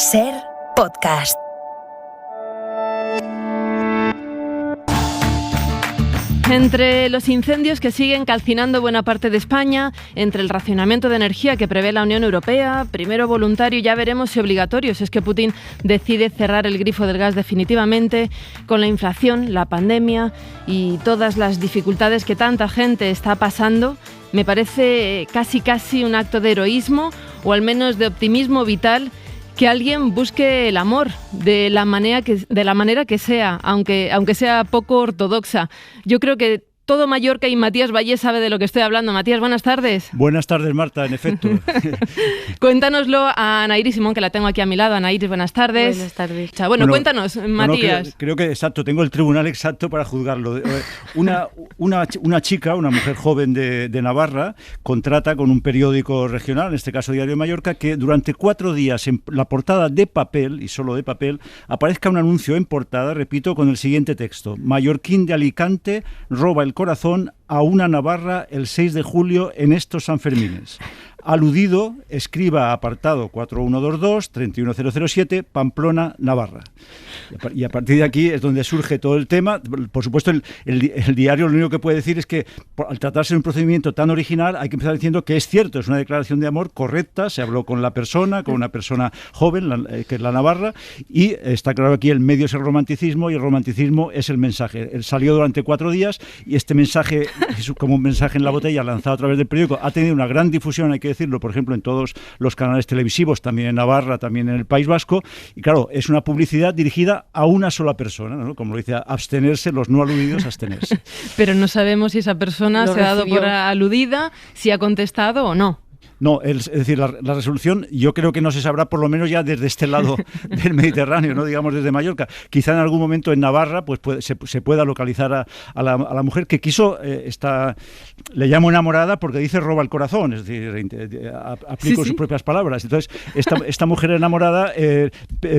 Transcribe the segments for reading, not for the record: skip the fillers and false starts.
SER Podcast. Entre los incendios que siguen calcinando buena parte de España, entre el racionamiento de energía que prevé la Unión Europea, primero voluntario y ya veremos si obligatorio, si es que Putin decide cerrar el grifo del gas definitivamente, con la inflación, la pandemia y todas las dificultades que tanta gente está pasando, me parece casi un acto de heroísmo o al menos de optimismo vital que alguien busque el amor de la manera que sea, aunque sea poco ortodoxa. Yo creo que todo Mallorca y Matías Vallés sabe de lo que estoy hablando. Matías, buenas tardes. Buenas tardes, Marta, en efecto. Cuéntanoslo a Anaíris Simón, que la tengo aquí a mi lado. Anaíris, buenas tardes. Buenas tardes. Bueno, cuéntanos, Matías. Creo que exacto, tengo el tribunal exacto para juzgarlo. Una chica, una mujer joven de Navarra, contrata con un periódico regional, en este caso Diario de Mallorca, que durante 4 días en la portada de papel, y solo de papel, aparezca un anuncio en portada, repito, con el siguiente texto: Mallorquín de Alicante roba el corazón a una navarra el 6 de julio en estos Sanfermines. Aludido, escriba apartado 412231007, Pamplona, Navarra. Y a partir de aquí es donde surge todo el tema. Por supuesto, el diario lo único que puede decir es que al tratarse de un procedimiento tan original hay que empezar diciendo que es cierto, es una declaración de amor correcta, se habló con una persona joven, que es la navarra, y está claro aquí el medio es el romanticismo y el romanticismo es el mensaje. Él salió durante 4 días y este mensaje, como un mensaje en la botella lanzado a través del periódico, ha tenido una gran difusión, hay que decirlo, por ejemplo, en todos los canales televisivos, también en Navarra, también en el País Vasco, y claro, es una publicidad dirigida a una sola persona, ¿no? Como lo dice, abstenerse, los no aludidos, abstenerse. Pero no sabemos si esa persona se ha dado por aludida, si ha contestado o no. No, es decir, la resolución yo creo que no se sabrá por lo menos ya desde este lado del Mediterráneo, no digamos desde Mallorca. Quizá en algún momento en Navarra pues se pueda localizar a la mujer que quiso, le llamo enamorada porque dice roba el corazón, es decir, aplico sus propias palabras. Entonces, esta mujer enamorada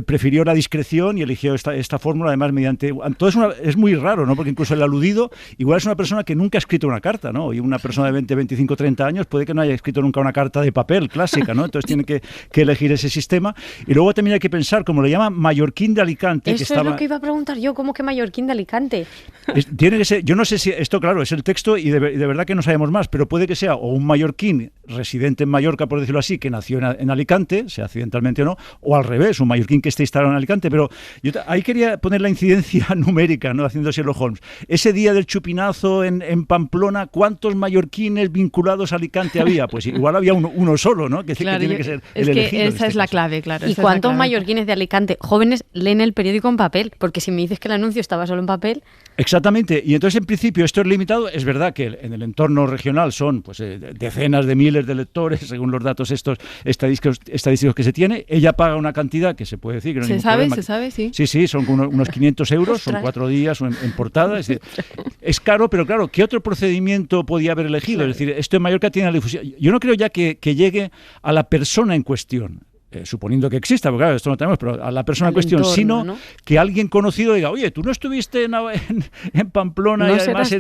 prefirió la discreción y eligió esta fórmula, además mediante... Todo es muy raro, ¿no? Porque incluso el aludido igual es una persona que nunca ha escrito una carta, ¿no? Y una persona de 20, 25, 30 años puede que no haya escrito nunca una carta de papel clásica, ¿no? Entonces tiene que elegir ese sistema. Y luego también hay que pensar, como lo llama Mallorquín de Alicante... Eso es lo que iba a preguntar yo, ¿cómo que Mallorquín de Alicante? Tiene que ser, yo no sé si esto, claro, es el texto y de verdad que no sabemos más, pero puede que sea o un mallorquín residente en Mallorca, por decirlo así, que nació en Alicante, sea accidentalmente o no, o al revés, un mallorquín que esté instalado en Alicante. Pero yo ahí quería poner la incidencia numérica, ¿no? Haciendo Sherlock Holmes. Ese día del chupinazo en Pamplona, ¿cuántos mallorquines vinculados a Alicante había? Pues igual había uno solo, ¿no? Claro, que tiene que ser el elegido. Esa es la clave, claro. ¿Y cuántos mallorquines de Alicante jóvenes leen el periódico en papel? Porque si me dices que el anuncio estaba solo en papel... Exactamente, y entonces en principio esto es limitado. Es verdad que en el entorno regional son pues decenas de miles de lectores, según los datos estos estadísticos que se tiene. Ella paga una cantidad que se puede decir que no hay ningún problema. Se sabe, sí. Sí, son unos 500 euros, son 4 días en portada. Es caro, pero claro, ¿qué otro procedimiento podía haber elegido? Claro. Es decir, esto en Mallorca tiene la difusión. Yo no creo ya que llegue a la persona en cuestión. Suponiendo que exista, porque claro, esto no tenemos, pero a la persona en cuestión, entorno, sino ¿no? Que alguien conocido diga, oye, tú no estuviste en Pamplona no y además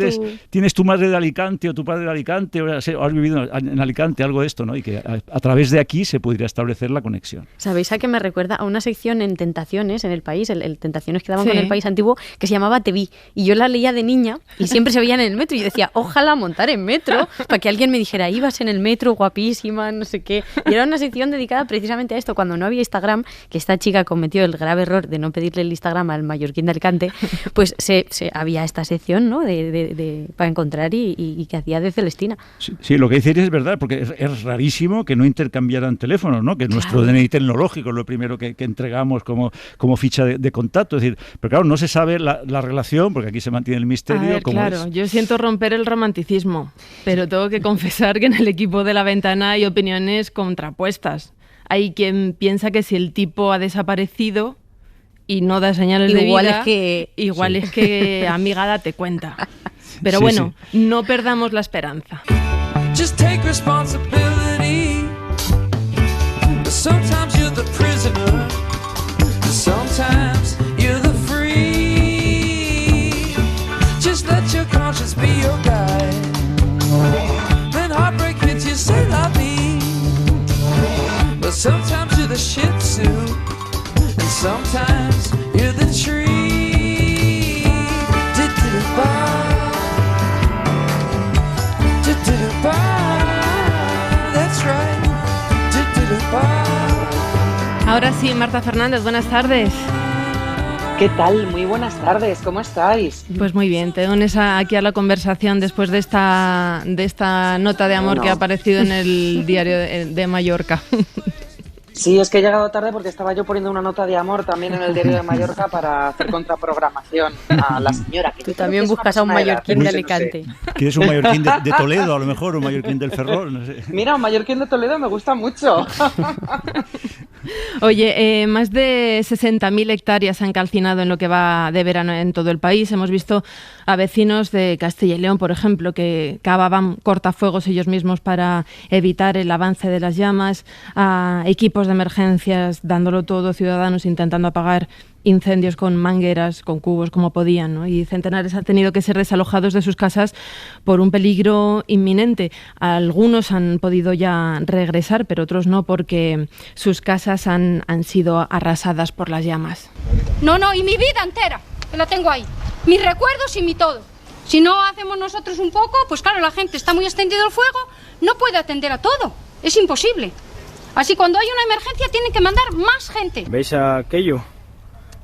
tienes tu madre de Alicante o tu padre de Alicante, o has vivido en Alicante, algo de esto, ¿no? Y que a través de aquí se podría establecer la conexión. ¿Sabéis a qué me recuerda? A una sección en Tentaciones, en El País, el Tentaciones que daban con El País antiguo, que se llamaba Te vi, y yo la leía de niña y siempre se veían en el metro, y yo decía, ojalá montar en metro, para que alguien me dijera, ibas en el metro, guapísima, no sé qué, y era una sección dedicada precisamente a esto, cuando no había Instagram, que esta chica cometió el grave error de no pedirle el Instagram al mallorquín de Alicante, pues había esta sección, ¿no? para encontrar y que hacía de Celestina. Sí, lo que dice es verdad, porque es rarísimo que no intercambiaran teléfonos, ¿no? Que nuestro DNI tecnológico es lo primero que entregamos como ficha de contacto. Es decir, pero claro, no se sabe la relación, porque aquí se mantiene el misterio. A ver, claro, yo siento romper el romanticismo, pero tengo que confesar que en el equipo de La Ventana hay opiniones contrapuestas. Hay quien piensa que si el tipo ha desaparecido y no da señales de vida, igual es que amiga, date cuenta. Pero bueno, no perdamos la esperanza. Just take responsibility. Sometimes you're the prisoner. Sometimes you're the free. Just let your conscience be your guide. When heartbreak hits you, say la vie. Sometimes you're the Shih Tzu. Sometimes you're the tree. That's right. Ahora sí, Marta Fernández, buenas tardes. ¿Qué tal? Muy buenas tardes, ¿cómo estáis? Pues muy bien, te unes aquí a la conversación después de esta nota de amor que ha aparecido en el diario de Mallorca. Sí, es que he llegado tarde porque estaba yo poniendo una nota de amor también en el diario de Mallorca para hacer contraprogramación a la señora. Que tú también buscas a un mallorquín de Alicante. ¿Quieres un mallorquín de Toledo, a lo mejor, un mallorquín del Ferrol? No sé. Mira, un mallorquín de Toledo me gusta mucho. Oye, más de 60.000 hectáreas se han calcinado en lo que va de verano en todo el país. Hemos visto a vecinos de Castilla y León, por ejemplo, que cavaban cortafuegos ellos mismos para evitar el avance de las llamas, a equipos de emergencias dándolo todo, ciudadanos intentando apagar incendios con mangueras, con cubos, como podían, ¿no? Y centenares han tenido que ser desalojados de sus casas por un peligro inminente. Algunos han podido ya regresar, pero otros no, porque sus casas han sido arrasadas por las llamas. No, y mi vida entera, que la tengo ahí. Mis recuerdos y mi todo. Si no hacemos nosotros un poco, pues claro, la gente está muy extendido el fuego, no puede atender a todo. Es imposible. Así cuando hay una emergencia tienen que mandar más gente. ¿Veis aquello?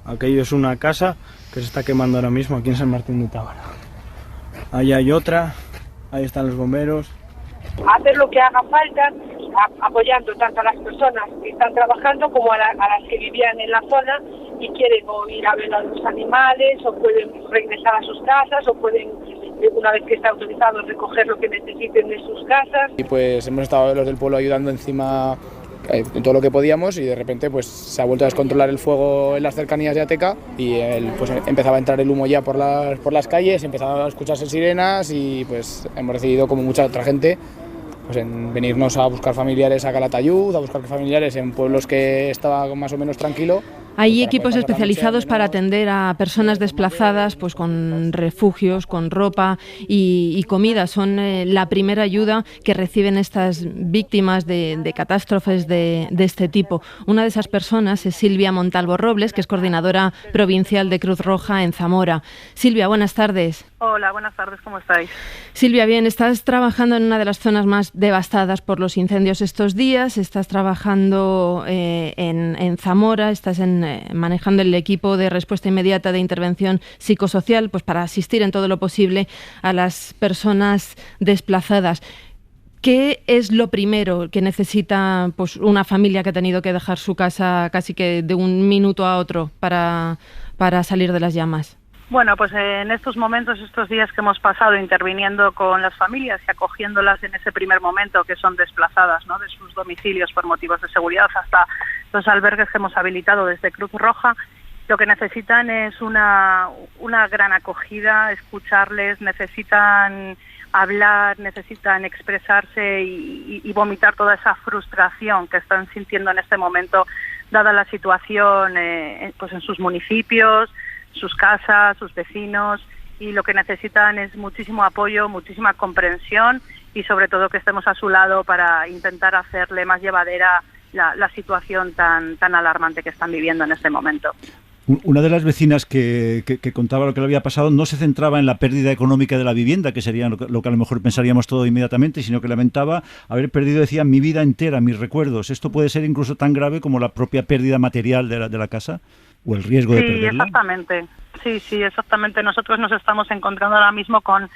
Aquello es una casa que se está quemando ahora mismo aquí en San Martín de Tábara. Ahí hay otra, ahí están los bomberos. Hacer lo que haga falta, apoyando tanto a las personas que están trabajando como a las que vivían en la zona y quieren o ir a ver a los animales, o pueden regresar a sus casas, o pueden, una vez que está autorizado, recoger lo que necesiten de sus casas. Y pues hemos estado los del pueblo ayudando encima en todo lo que podíamos, y de repente pues se ha vuelto a descontrolar el fuego en las cercanías de Ateca y pues empezaba a entrar el humo ya por las calles, empezaba a escucharse sirenas y pues hemos decidido, como mucha otra gente, pues en venirnos a buscar familiares a Calatayud, a buscar familiares en pueblos que estaba más o menos tranquilo. Hay equipos especializados para atender a personas desplazadas, pues con refugios, con ropa y comida. Son la primera ayuda que reciben estas víctimas de catástrofes de este tipo. Una de esas personas es Silvia Montalvo Robles, que es coordinadora provincial de Cruz Roja en Zamora. Silvia, buenas tardes. Hola, buenas tardes, ¿cómo estáis? Silvia, bien, estás trabajando en una de las zonas más devastadas por los incendios estos días, estás trabajando en Zamora, estás manejando el equipo de respuesta inmediata de intervención psicosocial, pues para asistir en todo lo posible a las personas desplazadas. ¿Qué es lo primero que necesita pues una familia que ha tenido que dejar su casa casi que de un minuto a otro para salir de las llamas? Bueno, pues en estos momentos, estos días que hemos pasado interviniendo con las familias y acogiéndolas en ese primer momento que son desplazadas, ¿no?, de sus domicilios por motivos de seguridad, hasta los albergues que hemos habilitado desde Cruz Roja, lo que necesitan es una gran acogida, escucharles, necesitan hablar, necesitan expresarse y vomitar toda esa frustración que están sintiendo en este momento, dada la situación pues en sus municipios, sus casas, sus vecinos, y lo que necesitan es muchísimo apoyo, muchísima comprensión y sobre todo que estemos a su lado para intentar hacerle más llevadera la situación tan alarmante que están viviendo en este momento. Una de las vecinas que contaba lo que le había pasado no se centraba en la pérdida económica de la vivienda, que sería lo que a lo mejor pensaríamos todo inmediatamente, sino que lamentaba haber perdido, decía, mi vida entera, mis recuerdos. ¿Esto puede ser incluso tan grave como la propia pérdida material de la casa o el riesgo de perderla? Sí, exactamente. Sí, exactamente. Nosotros nos estamos encontrando ahora mismo con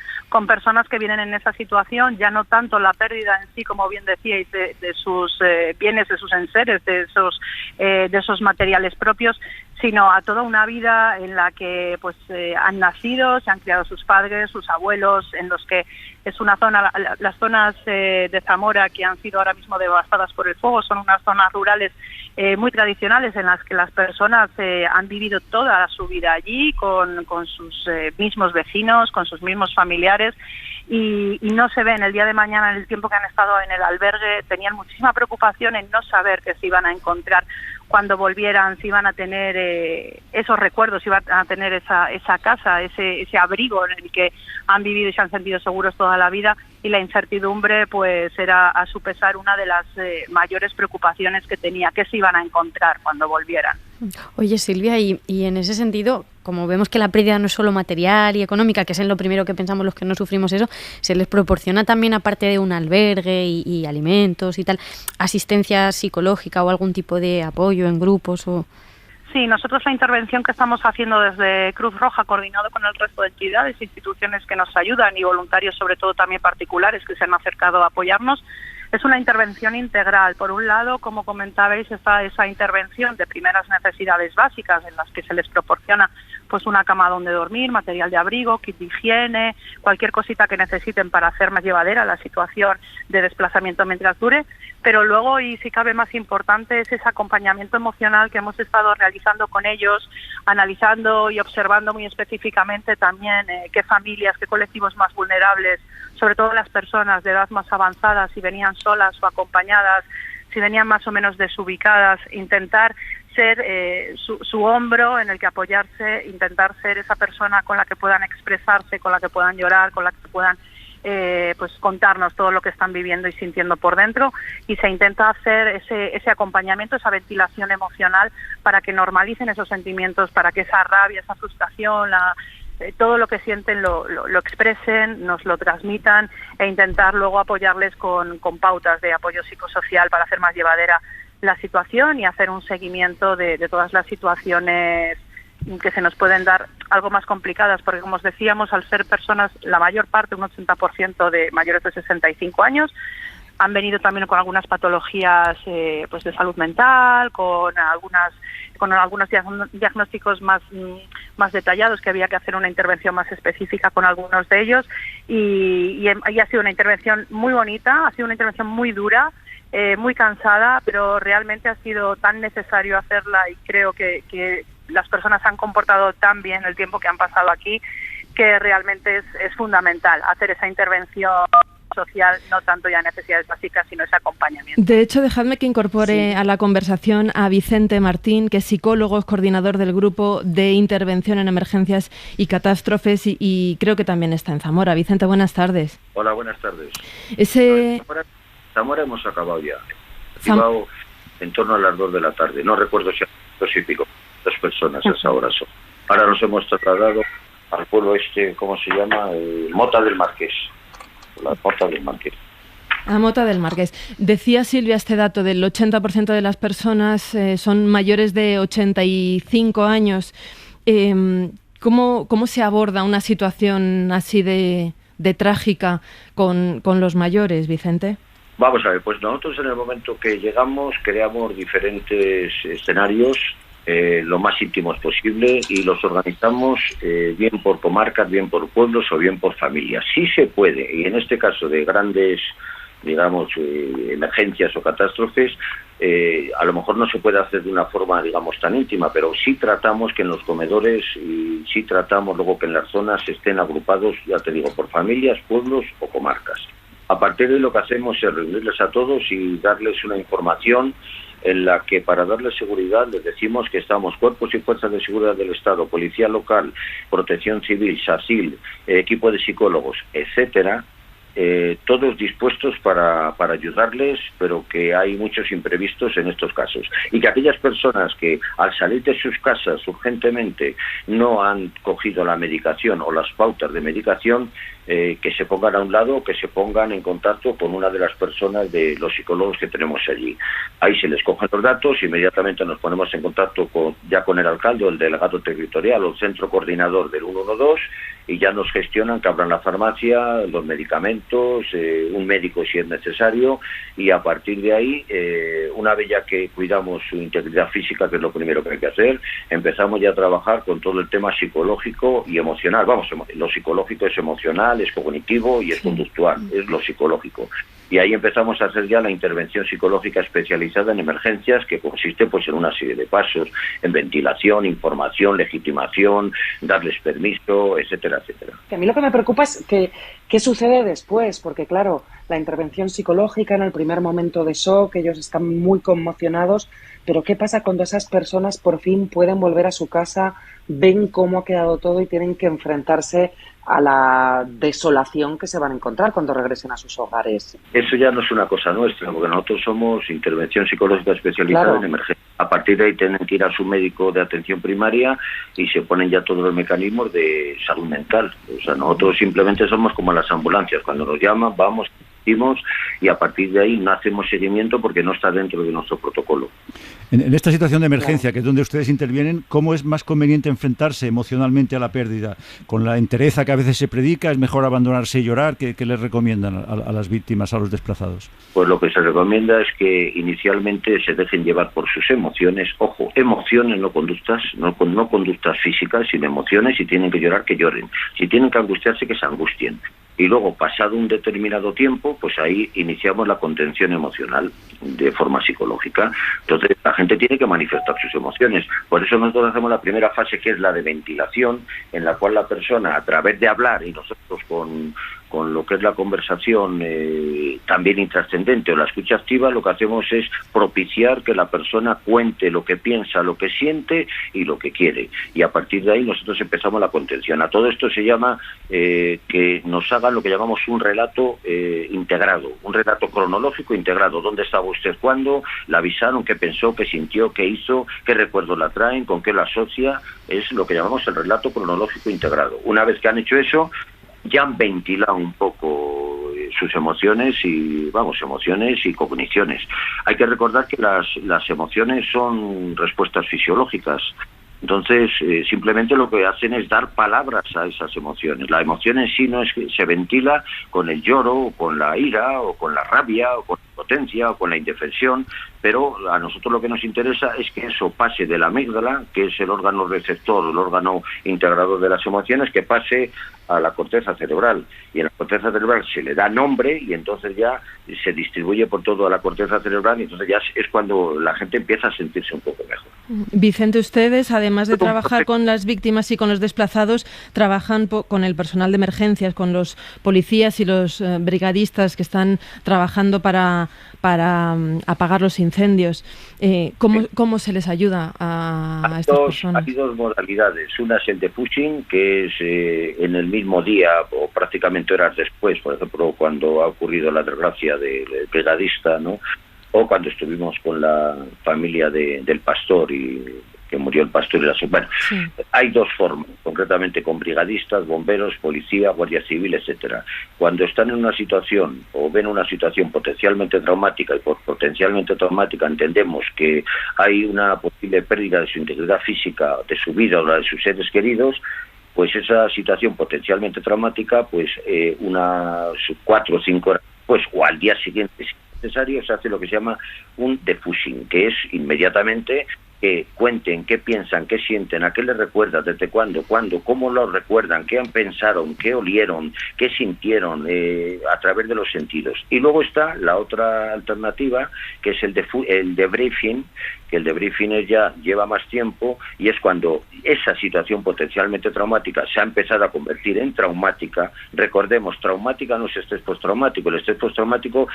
personas que vienen en esa situación, ya no tanto la pérdida en sí, como bien decíais, de sus bienes, de sus enseres, de esos materiales propios, sino a toda una vida en la que pues han nacido, se han criado sus padres, sus abuelos, en los que es una zona, las zonas de Zamora que han sido ahora mismo devastadas por el fuego, son unas zonas rurales muy tradicionales en las que las personas han vivido toda su vida allí con sus mismos vecinos, con sus mismos familiares, y no se ven el día de mañana, en el tiempo que han estado en el albergue, tenían muchísima preocupación en no saber qué se iban a encontrar cuando volvieran, si iban a tener esos recuerdos, si iban a tener esa casa, ese abrigo en el que han vivido y se han sentido seguros toda la vida, y la incertidumbre pues era a su pesar una de las mayores preocupaciones que tenía, que se iban a encontrar cuando volvieran. Oye, Silvia, y en ese sentido, como vemos que la pérdida no es solo material y económica, que es en lo primero que pensamos los que no sufrimos eso, se les proporciona también, aparte de un albergue y alimentos y tal, asistencia psicológica o algún tipo de apoyo en grupos o... Sí, nosotros la intervención que estamos haciendo desde Cruz Roja, coordinado con el resto de entidades e instituciones que nos ayudan y voluntarios, sobre todo también particulares, que se han acercado a apoyarnos, es una intervención integral. Por un lado, como comentabais, está esa intervención de primeras necesidades básicas en las que se les proporciona pues una cama donde dormir, material de abrigo, kit de higiene, cualquier cosita que necesiten para hacer más llevadera la situación de desplazamiento mientras dure. Pero luego, y si cabe más importante, es ese acompañamiento emocional que hemos estado realizando con ellos, analizando y observando muy específicamente también qué familias, qué colectivos más vulnerables, sobre todo las personas de edad más avanzada, si venían solas o acompañadas, si venían más o menos desubicadas, intentar ser su hombro en el que apoyarse, intentar ser esa persona con la que puedan expresarse, con la que puedan llorar, con la que puedan pues contarnos todo lo que están viviendo y sintiendo por dentro, y se intenta hacer ese acompañamiento, esa ventilación emocional para que normalicen esos sentimientos, para que esa rabia, esa frustración, todo lo que sienten lo expresen, nos lo transmitan, e intentar luego apoyarles con pautas de apoyo psicosocial para hacer más llevadera la situación y hacer un seguimiento de todas las situaciones que se nos pueden dar algo más complicadas, porque como os decíamos, al ser personas, la mayor parte, un 80% de mayores de 65 años, han venido también con algunas patologías pues de salud mental, con algunos diagnósticos más detallados, que había que hacer una intervención más específica con algunos de ellos, y ha sido una intervención muy bonita, ha sido una intervención muy dura, muy cansada, pero realmente ha sido tan necesario hacerla, y creo que las personas se han comportado tan bien el tiempo que han pasado aquí, que realmente es fundamental hacer esa intervención social, no tanto ya necesidades básicas, sino ese acompañamiento. De hecho, dejadme que incorpore a la conversación a Vicente Martín, que es psicólogo, es coordinador del Grupo de Intervención en Emergencias y Catástrofes, y creo que también está en Zamora. Vicente, buenas tardes. Hola, buenas tardes. Zamora hemos acabado ya. Acabado en torno a las 2 de la tarde. No recuerdo si a 2 y pico, 2 personas a esa hora son. Ahora nos hemos trasladado al pueblo ¿cómo se llama? Mota del Marqués. La Mota del Marqués. A Mota del Marqués. Decía Silvia este dato del 80% de las personas son mayores de 85 años. ¿Cómo se aborda una situación así de trágica con los mayores, Vicente? Vamos a ver, pues nosotros en el momento que llegamos creamos diferentes escenarios lo más íntimos posible, y los organizamos bien por comarcas, bien por pueblos o bien por familias. Sí se puede, y en este caso de grandes, digamos, emergencias o catástrofes, a lo mejor no se puede hacer de una forma, digamos, tan íntima, pero sí tratamos que en los comedores, y sí tratamos luego que en las zonas estén agrupados, ya te digo, por familias, pueblos o comarcas. A partir de lo que hacemos es reunirles a todos y darles una información en la que, para darles seguridad, les decimos que estamos cuerpos y fuerzas de seguridad del Estado, policía local, protección civil, SACIL, equipo de psicólogos, etcétera, todos dispuestos para ayudarles, pero que hay muchos imprevistos en estos casos, y que aquellas personas que al salir de sus casas urgentemente no han cogido la medicación o las pautas de medicación, que se pongan a un lado, que se pongan en contacto con una de las personas de los psicólogos que tenemos allí. Ahí se les cogen los datos, inmediatamente nos ponemos en contacto con el alcalde o el delegado territorial o el centro coordinador del 112, y ya nos gestionan que abran la farmacia, los medicamentos, un médico si es necesario, y a partir de ahí, una vez ya que cuidamos su integridad física, que es lo primero que hay que hacer, empezamos ya a trabajar con todo el tema psicológico y emocional. Vamos, lo psicológico es emocional, es cognitivo y es conductual, es lo psicológico. Y ahí empezamos a hacer ya la intervención psicológica especializada en emergencias, que consiste pues en una serie de pasos, en ventilación, información, legitimación, darles permiso, etcétera, etcétera. A mí lo que me preocupa es qué sucede después, porque claro, la intervención psicológica en el primer momento de shock, ellos están muy conmocionados, pero ¿qué pasa cuando esas personas por fin pueden volver a su casa, ven cómo ha quedado todo y tienen que enfrentarse a la desolación que se van a encontrar cuando regresen a sus hogares? Eso ya no es una cosa nuestra, porque nosotros somos intervención psicológica especializada en emergencia. A partir de ahí tienen que ir a su médico de atención primaria y se ponen ya todos los mecanismos de salud mental. O sea, nosotros simplemente somos como las ambulancias. Cuando nos llaman, vamos, y a partir de ahí no hacemos seguimiento porque no está dentro de nuestro protocolo. En esta situación de emergencia, que es donde ustedes intervienen, ¿cómo es más conveniente enfrentarse emocionalmente a la pérdida? ¿Con la entereza que a veces se predica? ¿Es mejor abandonarse y llorar? ¿Qué les recomiendan a las víctimas, a los desplazados? Pues lo que se recomienda es que inicialmente se dejen llevar por sus emociones. Ojo, emociones, no conductas, no conductas físicas, sino emociones. Si tienen que llorar, que lloren. Si tienen que angustiarse, que se angustien. Y luego, pasado un determinado tiempo, pues ahí iniciamos la contención emocional de forma psicológica. Entonces, la gente tiene que manifestar sus emociones. Por eso nosotros hacemos la primera fase, que es la de ventilación, en la cual la persona, a través de hablar, y nosotros con lo que es la conversación también intrascendente o la escucha activa, lo que hacemos es propiciar que la persona cuente lo que piensa, lo que siente y lo que quiere. Y a partir de ahí nosotros empezamos la contención. A todo esto se llama que nos hagan lo que llamamos un relato integrado, un relato cronológico integrado. ¿Dónde estaba usted cuándo? ¿La avisaron? ¿Qué pensó? ¿Qué sintió? ¿Qué hizo? ¿Qué recuerdos la traen? ¿Con qué la asocia? Es lo que llamamos el relato cronológico integrado. Una vez que han hecho eso, ya han ventilado un poco sus emociones y cogniciones. Hay que recordar que las emociones son respuestas fisiológicas. Entonces, simplemente lo que hacen es dar palabras a esas emociones. La emoción en sí no es que se ventila con el lloro, o con la ira, o con la rabia, o con la impotencia, o con la indefensión, pero a nosotros lo que nos interesa es que eso pase de la amígdala, que es el órgano receptor, el órgano integrador de las emociones, que pase a la corteza cerebral. Y en la corteza cerebral se le da nombre y entonces ya se distribuye por toda la corteza cerebral y entonces ya es cuando la gente empieza a sentirse un poco mejor. Vicente, ustedes, además de trabajar con las víctimas y con los desplazados, trabajan con el personal de emergencias, con los policías y los brigadistas que están trabajando para apagar los incendios. ¿Cómo se les ayuda a estas personas? Hay dos modalidades. Una es el defushing, que es en el mismo día o prácticamente horas después, por ejemplo, cuando ha ocurrido la desgracia del brigadista, ¿no? O cuando estuvimos con la familia del pastor y que murió el pastor y la bueno, sí. Hay dos formas, concretamente con brigadistas, bomberos, policía, guardia civil, etcétera. Cuando están en una situación o ven una situación potencialmente traumática, y por potencialmente traumática entendemos que hay una posible pérdida de su integridad física, de su vida o la de sus seres queridos, pues esa situación potencialmente traumática, pues unas 4 o 5 horas después o al día siguiente, si es necesario, se hace lo que se llama un defushing, que es inmediatamente que cuenten qué piensan, qué sienten, a qué les recuerda, desde cuándo, cómo lo recuerdan, qué han pensado, qué olieron, qué sintieron a través de los sentidos. Y luego está la otra alternativa, que es el debriefing, que el debriefing ya lleva más tiempo y es cuando esa situación potencialmente traumática se ha empezado a convertir en traumática. Recordemos, traumática no es estrés postraumático. El estrés postraumático,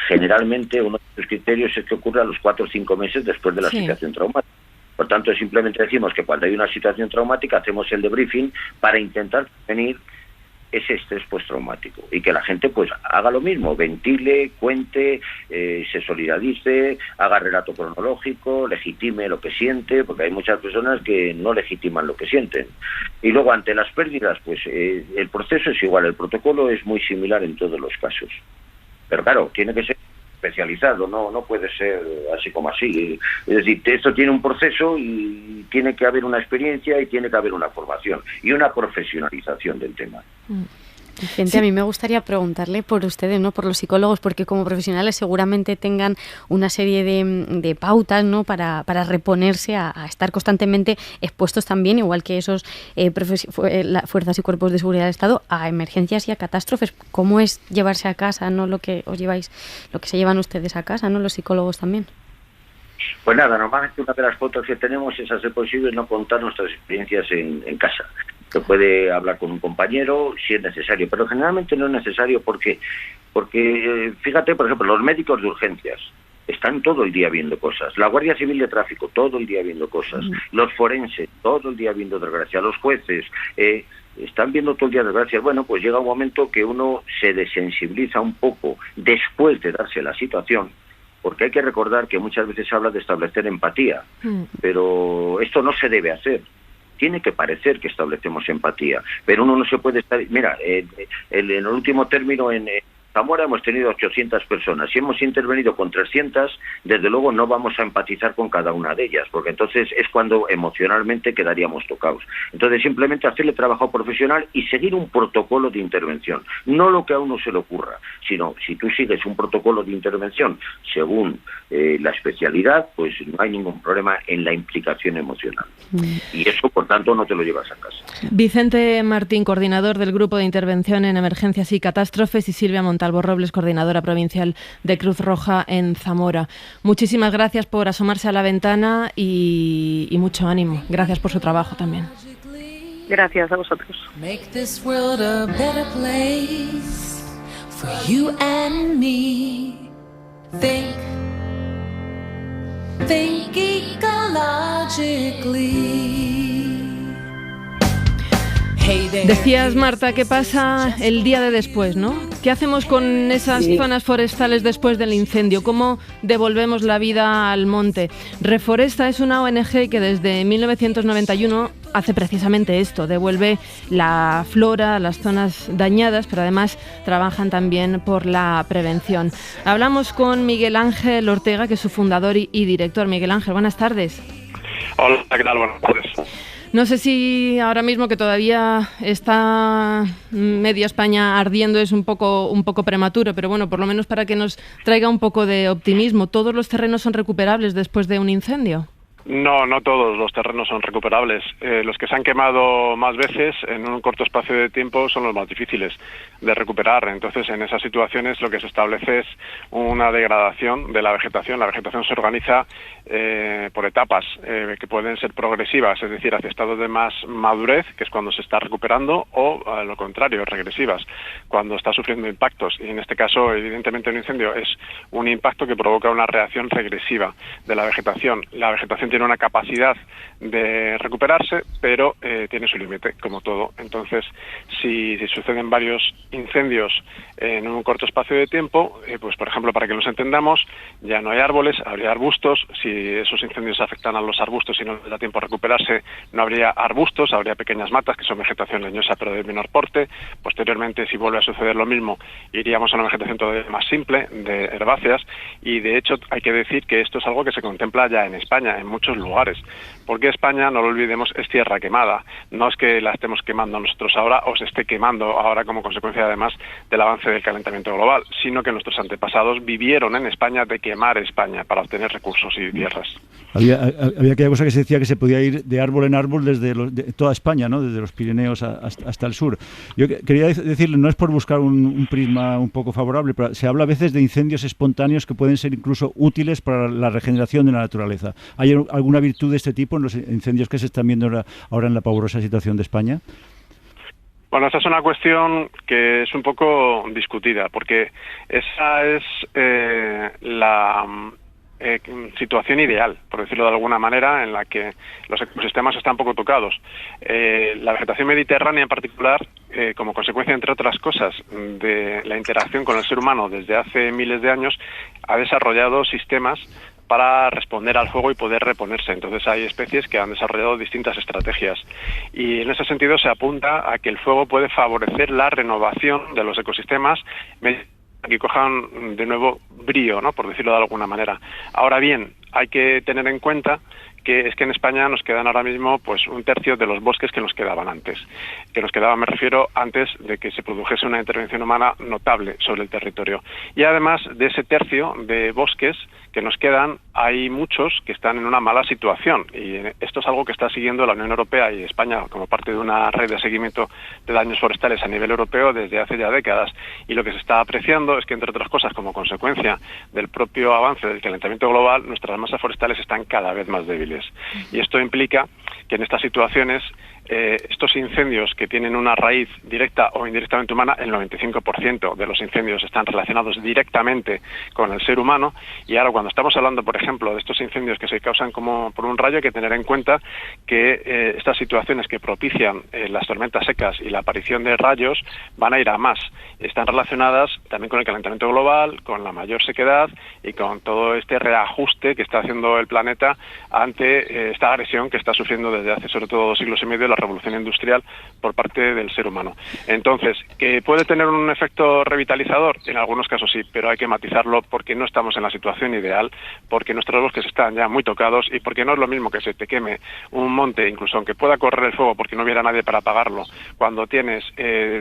generalmente, uno de los criterios es que ocurre a los 4 o 5 meses después de la situación traumática. Por tanto, simplemente decimos que cuando hay una situación traumática hacemos el debriefing para intentar prevenir ese estrés postraumático y que la gente pues haga lo mismo, ventile, cuente, se solidarice, haga relato cronológico, legitime lo que siente, porque hay muchas personas que no legitiman lo que sienten. Y luego ante las pérdidas, pues el proceso es igual, el protocolo es muy similar en todos los casos. Pero claro, tiene que ser especializado, no puede ser así como así. Es decir, esto tiene un proceso y tiene que haber una experiencia y tiene que haber una formación y una profesionalización del tema. Vicente, a mí me gustaría preguntarle por ustedes, ¿no? Por los psicólogos, porque como profesionales seguramente tengan una serie de pautas, ¿no? Para reponerse a estar constantemente expuestos también, igual que esos fuerzas y cuerpos de seguridad del Estado, a emergencias y a catástrofes. ¿Cómo es llevarse a casa, ¿no? Lo que se llevan ustedes a casa, ¿no? Los psicólogos también. Pues nada, normalmente una de las pautas que tenemos es hacer posible no contar nuestras experiencias en casa. Se puede hablar con un compañero si es necesario, pero generalmente no es necesario porque fíjate, por ejemplo, los médicos de urgencias están todo el día viendo cosas, la Guardia Civil de Tráfico todo el día viendo cosas, los forenses todo el día viendo desgracias, los jueces están viendo todo el día desgracias. Bueno, pues llega un momento que uno se desensibiliza un poco después de darse la situación, porque hay que recordar que muchas veces se habla de establecer empatía, pero esto no se debe hacer. Tiene que parecer que establecemos empatía, pero uno no se puede estar... Mira, en el último término en Zamora hemos tenido 800 personas. Si hemos intervenido con 300, desde luego no vamos a empatizar con cada una de ellas, porque entonces es cuando emocionalmente quedaríamos tocados. Entonces simplemente hacerle trabajo profesional y seguir un protocolo de intervención. No lo que a uno se le ocurra, sino si tú sigues un protocolo de intervención según la especialidad, pues no hay ningún problema en la implicación emocional. Y eso, por tanto, no te lo llevas a casa. Vicente Martín, coordinador del Grupo de Intervención en Emergencias y Catástrofes, y Silvia Montalvo Robles, coordinadora provincial de Cruz Roja en Zamora. Muchísimas gracias por asomarse a la ventana y mucho ánimo. Gracias por su trabajo también. Gracias a vosotros. Make this world a better place for you and me. Think ecologically. Decías, Marta, ¿qué pasa el día de después, no? ¿Qué hacemos con esas zonas forestales después del incendio? ¿Cómo devolvemos la vida al monte? Reforesta es una ONG que desde 1991 hace precisamente esto, devuelve la flora a las zonas dañadas, pero además trabajan también por la prevención. Hablamos con Miguel Ángel Ortega, que es su fundador y director. Miguel Ángel, buenas tardes. Hola, ¿qué tal? Buenas tardes. No sé si ahora mismo, que todavía está media España ardiendo, es un poco prematuro, pero bueno, por lo menos para que nos traiga un poco de optimismo. ¿Todos los terrenos son recuperables después de un incendio? No todos los terrenos son recuperables. Los que se han quemado más veces en un corto espacio de tiempo son los más difíciles de recuperar. Entonces, en esas situaciones lo que se establece es una degradación de la vegetación. La vegetación se organiza por etapas que pueden ser progresivas, es decir, hacia estados de más madurez, que es cuando se está recuperando, o a lo contrario, regresivas, cuando está sufriendo impactos. Y en este caso, evidentemente, un incendio es un impacto que provoca una reacción regresiva de la vegetación. La vegetación tiene una capacidad de recuperarse, pero tiene su límite, como todo. Entonces, si suceden varios incendios en un corto espacio de tiempo, pues por ejemplo, para que nos entendamos, ya no hay árboles, habría arbustos. Si esos incendios afectan a los arbustos y no les da tiempo a recuperarse, no habría arbustos, habría pequeñas matas, que son vegetación leñosa pero de menor porte. Posteriormente, si vuelve a suceder lo mismo, iríamos a una vegetación todavía más simple, de herbáceas, y de hecho hay que decir que esto es algo que se contempla ya en España, en muchos lugares, porque España, no lo olvidemos, es tierra quemada. No es que la estemos quemando nosotros ahora o se esté quemando ahora como consecuencia además del avance del calentamiento global, sino que nuestros antepasados vivieron en España de quemar España para obtener recursos y tierras. Había aquella cosa que se decía que se podía ir de árbol en árbol desde de toda España, ¿no? Desde los Pirineos hasta el sur. Yo quería decirle, no es por buscar un prisma un poco favorable, pero se habla a veces de incendios espontáneos que pueden ser incluso útiles para la regeneración de la naturaleza. ¿Hay alguna virtud de este tipo en los incendios que se están viendo ahora en la pavorosa situación de España? Bueno, esa es una cuestión que es un poco discutida, porque esa es la situación ideal, por decirlo de alguna manera, en la que los ecosistemas están poco tocados. La vegetación mediterránea en particular, como consecuencia, entre otras cosas, de la interacción con el ser humano desde hace miles de años, ha desarrollado sistemas para responder al fuego y poder reponerse. Entonces hay especies que han desarrollado distintas estrategias y en ese sentido se apunta a que el fuego puede favorecer la renovación de los ecosistemas que cojan de nuevo brío, ¿no?, por decirlo de alguna manera. Ahora bien, hay que tener en cuenta que es que en España nos quedan ahora mismo pues un tercio de los bosques que nos quedaban antes. que nos quedaba, me refiero, antes de que se produjese una intervención humana notable sobre el territorio. Y además de ese tercio de bosques que nos quedan, hay muchos que están en una mala situación, y esto es algo que está siguiendo la Unión Europea y España como parte de una red de seguimiento de daños forestales a nivel europeo desde hace ya décadas. Y lo que se está apreciando es que, entre otras cosas, como consecuencia del propio avance del calentamiento global, nuestras masas forestales están cada vez más débiles. Y esto implica que en estas situaciones estos incendios que tienen una raíz directa o indirectamente humana, el 95% de los incendios están relacionados directamente con el ser humano. Y ahora, cuando estamos hablando, por ejemplo, de estos incendios que se causan como por un rayo, hay que tener en cuenta que estas situaciones que propician las tormentas secas y la aparición de rayos van a ir a más. Están relacionadas también con el calentamiento global, con la mayor sequedad y con todo este reajuste que está haciendo el planeta ante esta agresión que está sufriendo desde hace sobre todo 2 siglos y medio la revolución industrial por parte del ser humano. Entonces, ¿que puede tener un efecto revitalizador? En algunos casos sí, pero hay que matizarlo porque no estamos en la situación ideal, porque nuestros bosques están ya muy tocados y porque no es lo mismo que se te queme un monte, incluso aunque pueda correr el fuego porque no hubiera nadie para apagarlo, cuando tienes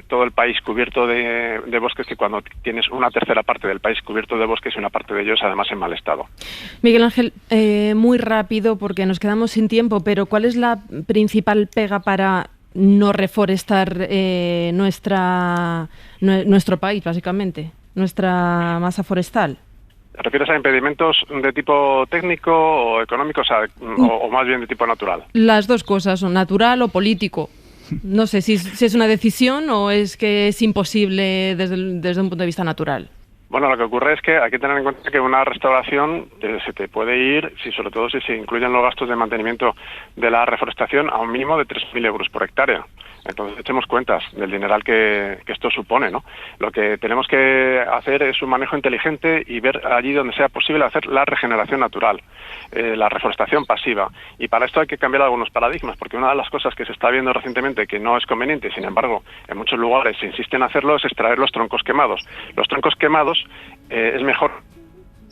todo el país cubierto de bosques, que cuando tienes una tercera parte del país cubierto de bosques y una parte de ellos además en mal estado. Miguel Ángel, muy rápido porque nos quedamos sin tiempo, pero ¿cuál es la principal pega para no reforestar nuestro país, básicamente, nuestra masa forestal? ¿Te refieres a impedimentos de tipo técnico o económico, o más bien de tipo natural? Las dos cosas, o natural o político. No sé si es una decisión o es que es imposible desde un punto de vista natural. Bueno, lo que ocurre es que hay que tener en cuenta que una restauración se te puede ir, sobre todo si se incluyen los gastos de mantenimiento de la reforestación, a un mínimo de 3.000 euros por hectárea. Entonces, echemos cuentas del dineral que esto supone, ¿no? Lo que tenemos que hacer es un manejo inteligente y ver allí donde sea posible hacer la regeneración natural, la reforestación pasiva. Y para esto hay que cambiar algunos paradigmas, porque una de las cosas que se está viendo recientemente que no es conveniente, sin embargo, en muchos lugares se insiste en hacerlo, es extraer los troncos quemados. Los troncos quemados es mejor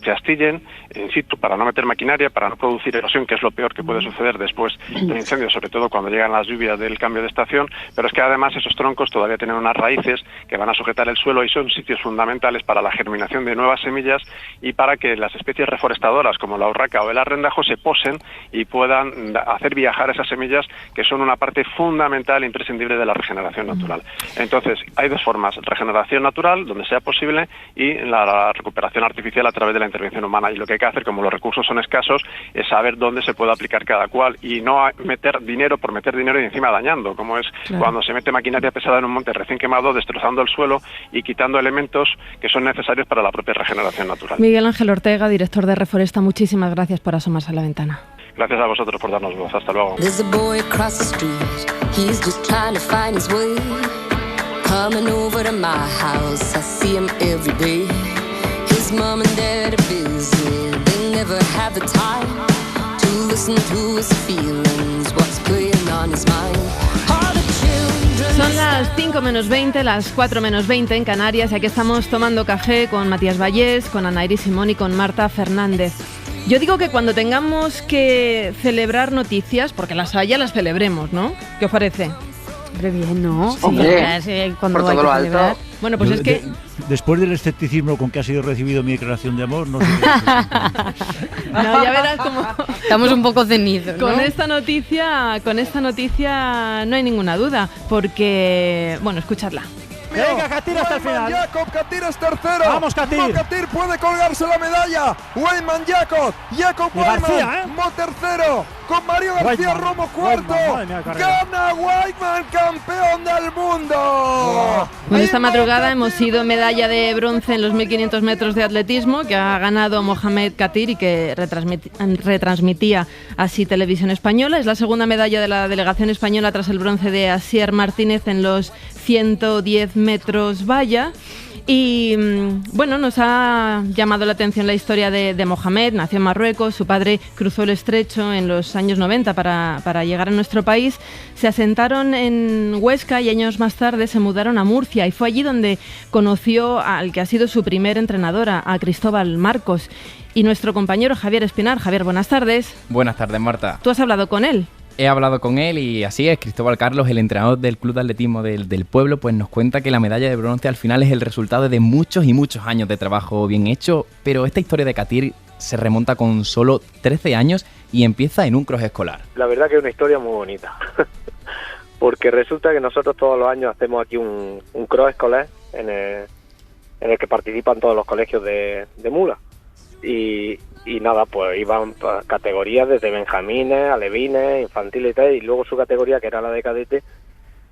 se astillen in situ para no meter maquinaria, para no producir erosión, que es lo peor que puede suceder después de un incendio, sobre todo cuando llegan las lluvias del cambio de estación, pero es que además esos troncos todavía tienen unas raíces que van a sujetar el suelo y son sitios fundamentales para la germinación de nuevas semillas y para que las especies reforestadoras como la urraca o el arrendajo se posen y puedan hacer viajar esas semillas, que son una parte fundamental e imprescindible de la regeneración natural. Entonces, hay dos formas: regeneración natural, donde sea posible, y la recuperación artificial a través de la intervención humana. Y lo que hay que hacer, como los recursos son escasos, es saber dónde se puede aplicar cada cual y no meter dinero por meter dinero y encima dañando, como es cuando se mete maquinaria pesada en un monte recién quemado, destrozando el suelo y quitando elementos que son necesarios para la propia regeneración natural. Miguel Ángel Ortega, director de Reforesta, muchísimas gracias por asomarse a la ventana. Gracias a vosotros por darnos voz. Hasta luego. Mom and dad are busy, they never have the time to listen to his feelings, what's playing on his mind. Son las 5 menos 20, las 4 menos 20 en Canarias, y aquí estamos tomando café con Matías Vallés, con Ana Iris Simón y con Marta Fernández. Yo digo que cuando tengamos que celebrar noticias, porque las haya, las celebremos, ¿no? ¿Qué os parece? Hombre, bien, ¿no? Sí, Hombre, cuando por todo lo alto. Bueno, pues es que... Después del escepticismo con que ha sido recibido mi declaración de amor, no sé no, ya verás cómo... Estamos un poco cenidos, ¿no? Con esta noticia no hay ninguna duda, porque... Bueno, escuchadla. Venga, Katir hasta el final. Katir es tercero. Vamos, Katir. No, Katir puede colgarse la medalla. Wayman Jacob Wayman, García, tercero. Con Mario García Romo cuarto. Gana Wayman, campeón del mundo. Bueno, esta madrugada hemos sido medalla de bronce en los 1500 metros de atletismo, que ha ganado Mohamed Katir y que retransmitía así Televisión Española. Es la segunda medalla de la delegación española tras el bronce de Asier Martínez en los 110 metros valla. Y bueno, nos ha llamado la atención la historia de Mohamed. Nació en Marruecos, su padre cruzó el estrecho en los años 90 para llegar a nuestro país. Se asentaron en Huesca y años más tarde se mudaron a Murcia, y fue allí donde conoció al que ha sido su primer entrenador, a Cristóbal Marcos. Y nuestro compañero Javier Espinar. Javier, buenas tardes. Buenas tardes, Marta. ¿Tú has hablado con él? He hablado con él y así es, Cristóbal Carlos, el entrenador del Club de Atletismo del pueblo, pues nos cuenta que la medalla de bronce al final es el resultado de muchos y muchos años de trabajo bien hecho, pero esta historia de Katir se remonta con solo 13 años y empieza en un cross escolar. La verdad que es una historia muy bonita, porque resulta que nosotros todos los años hacemos aquí un cross escolar en el que participan todos los colegios de Mula. Y nada, pues iban categorías desde benjamines, alevines, infantiles y tal, y luego su categoría, que era la de cadete,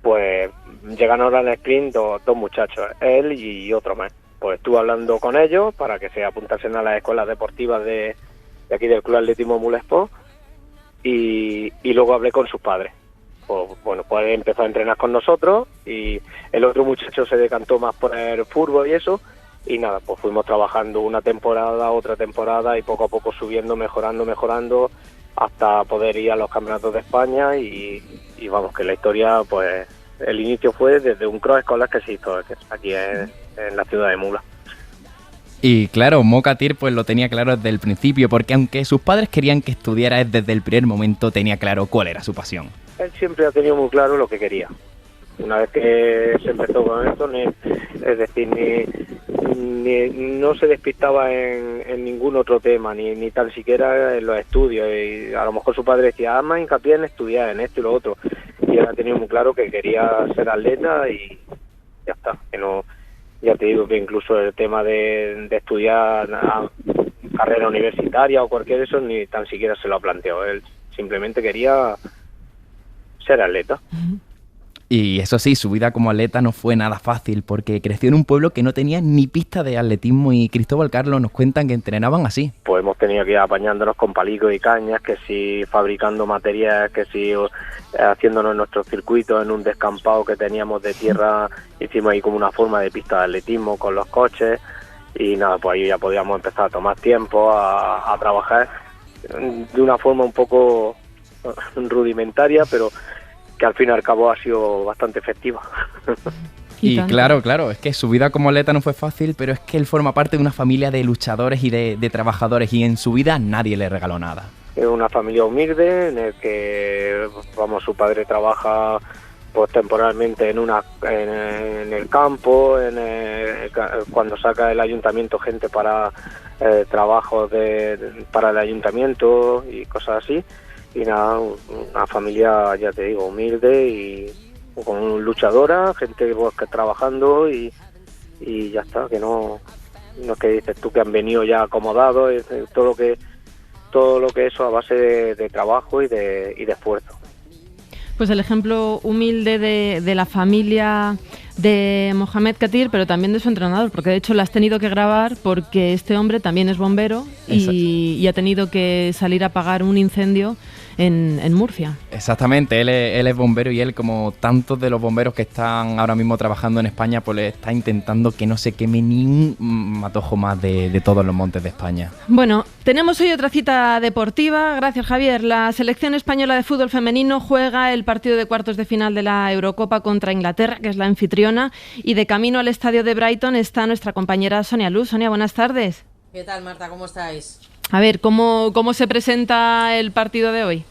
pues llegan ahora al sprint dos muchachos, él y otro más. Pues estuve hablando con ellos para que se apuntasen a las escuelas deportivas de aquí del Club Atletismo Mula Sport, y luego hablé con sus padres. Pues bueno, pues empezó a entrenar con nosotros y el otro muchacho se decantó más por el fútbol y eso. Y nada, pues fuimos trabajando una temporada, otra temporada y poco a poco subiendo, mejorando hasta poder ir a los campeonatos de España y vamos, que la historia, pues el inicio fue desde un cross escolar que se hizo aquí en la ciudad de Mula. Y claro, Mo Katir pues lo tenía claro desde el principio, porque aunque sus padres querían que estudiara, desde el primer momento tenía claro cuál era su pasión. Él siempre ha tenido muy claro lo que quería. Una vez que se empezó con esto, es decir, no se despistaba en ningún otro tema, ni tan siquiera en los estudios. Y a lo mejor su padre decía, haz más hincapié en estudiar, en esto y lo otro. Y él ha tenido muy claro que quería ser atleta y ya está. Que no, ya te digo que incluso el tema de estudiar carrera universitaria o cualquier de eso, ni tan siquiera se lo ha planteado. Él simplemente quería ser atleta. Y eso sí, su vida como atleta no fue nada fácil, porque creció en un pueblo que no tenía ni pista de atletismo, y Cristóbal Carlos nos cuentan que entrenaban así. Pues hemos tenido que ir apañándonos con palicos y cañas, que si fabricando materias, que si haciéndonos nuestros circuitos en un descampado que teníamos de tierra. Hicimos ahí como una forma de pista de atletismo con los coches y nada, pues ahí ya podíamos empezar a tomar tiempo, a trabajar de una forma un poco rudimentaria, pero que al fin y al cabo ha sido bastante efectiva. Y claro, es que su vida como atleta no fue fácil, pero es que él forma parte de una familia de luchadores y de trabajadores, y en su vida nadie le regaló nada. Es una familia humilde en el que, vamos, su padre trabaja pues temporalmente en el campo, cuando saca el ayuntamiento gente para trabajos para el ayuntamiento y cosas así. Y nada, una familia, ya te digo, humilde y con luchadora, gente que trabajando y ya está, que no es que dices tú que han venido ya acomodados, todo lo que eso a base de trabajo y de esfuerzo. Pues el ejemplo humilde de la familia de Mohamed Katir, pero también de su entrenador, porque de hecho la has tenido que grabar porque este hombre también es bombero y ha tenido que salir a apagar un incendio en Murcia. Exactamente, él es bombero, y él, como tantos de los bomberos que están ahora mismo trabajando en España, pues le está intentando que no se queme ni un matojo más de todos los montes de España. Bueno, tenemos hoy otra cita deportiva. Gracias, Javier. La selección española de fútbol femenino juega el partido de cuartos de final de la Eurocopa contra Inglaterra, que es la anfitriona, y de camino al estadio de Brighton está nuestra compañera Sonia Luz. Sonia, buenas tardes. ¿Qué tal, Marta? ¿Cómo estáis? A ver, ¿cómo se presenta el partido de hoy?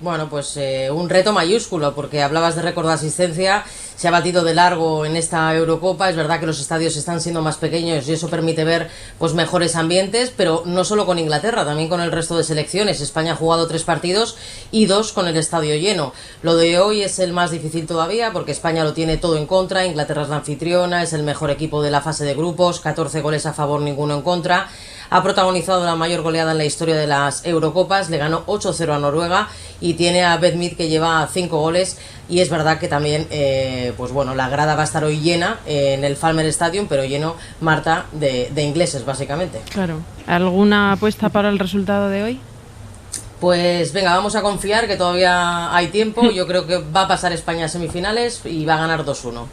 Bueno, pues un reto mayúsculo, porque hablabas de récord de asistencia, se ha batido de largo en esta Eurocopa. Es verdad que los estadios están siendo más pequeños y eso permite ver pues mejores ambientes, pero no solo con Inglaterra, también con el resto de selecciones. España ha jugado 3 partidos y 2 con el estadio lleno. Lo de hoy es el más difícil todavía, porque España lo tiene todo en contra. Inglaterra es la anfitriona, es el mejor equipo de la fase de grupos, 14 goles a favor, ninguno en contra. Ha protagonizado la mayor goleada en la historia de las Eurocopas, le ganó 8-0 a Noruega y tiene a Beth Mead, que lleva 5 goles. Y es verdad que también, pues bueno, la grada va a estar hoy llena en el Falmer Stadium, pero lleno, Marta, de ingleses, básicamente. Claro. ¿Alguna apuesta para el resultado de hoy? Pues venga, vamos a confiar que todavía hay tiempo. Yo creo que va a pasar España a semifinales y va a ganar 2-1.